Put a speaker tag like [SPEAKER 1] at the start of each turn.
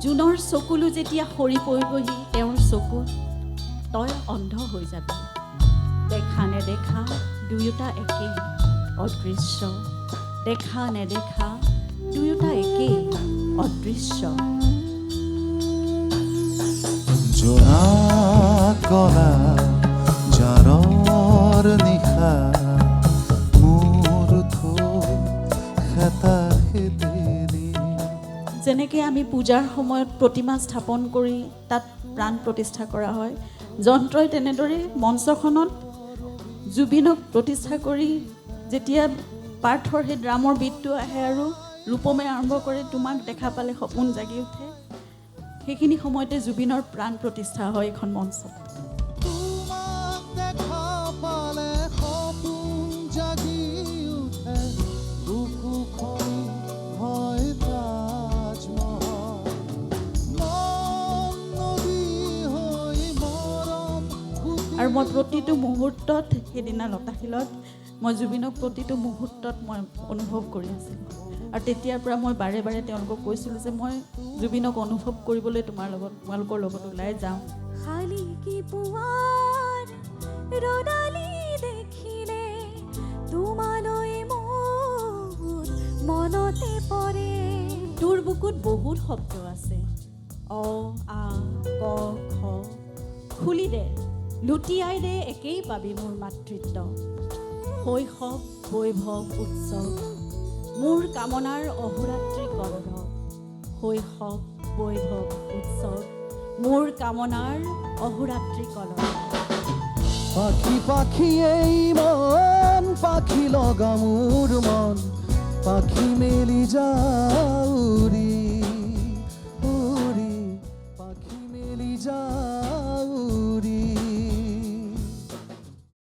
[SPEAKER 1] জোনৰ চকুলো যেতিয়া সৰি পৰিবহি তেওঁৰ চকুত তই অন্ধ হৈ যাবি দেখা নেদেখা দুয়োটা একেই অদৃশ্য দেখা নেদেখা দুয়োটা একেই অদৃশ্য
[SPEAKER 2] জোনা কলা জাৰৰ নিশা মোৰ
[SPEAKER 1] যেনেকৈ আমি পূজাৰ সময়ত প্ৰতিমা স্থাপন কৰি তাত প্ৰাণ প্ৰতিষ্ঠা কৰা হয় যন্ত্ৰই তেনেদৰে মঞ্চখনত জুবিনক প্ৰতিষ্ঠা কৰি যেতিয়া পাৰ্থৰ সেই ড্ৰামৰ বিটটো আহে আৰু ৰূপমে আৰম্ভ কৰে তোমাক দেখা পালে সপোন জাগি উঠে সেইখিনি সময়তে জুবিনৰ প্ৰাণ প্ৰতিষ্ঠা হয় এখন মঞ্চত আৰু মই প্ৰতিটো মুহূৰ্তত সেইদিনা লতাশিলত মই জুবিনক প্ৰতিটো মুহূৰ্তত মই অনুভৱ কৰি আছিলোঁ আৰু তেতিয়াৰ পৰা মই বাৰে বাৰে তেওঁলোকক কৈছিলোঁ যে মই জুবিনক অনুভৱ কৰিবলৈ তোমালোকৰ লগত ওলাই যাওঁ
[SPEAKER 3] খালি কি পুৱাৰ ৰদালি দেখিলে তোমালৈ মোৰ মনতে পৰে
[SPEAKER 1] তোৰ বুকুত বহুত শব্দ আছে অ আ ক খ খুলি দে লুটিয়াই দে একেই পাবি মোৰ মাতৃত্ব শৈশৱ বৈভৱ উৎসৱ মোৰ কামনাৰ অহোৰাত্ৰি কলৰৱ শৈশৱ বৈভৱ উৎসৱ মোৰ কামনাৰ অহোৰাত্ৰি কলৰৱ
[SPEAKER 4] পাখি পাখি এই মন পাখি লগা মোৰ মন পাখি মেলি যাউৰি উৰি পাখি মেলি যা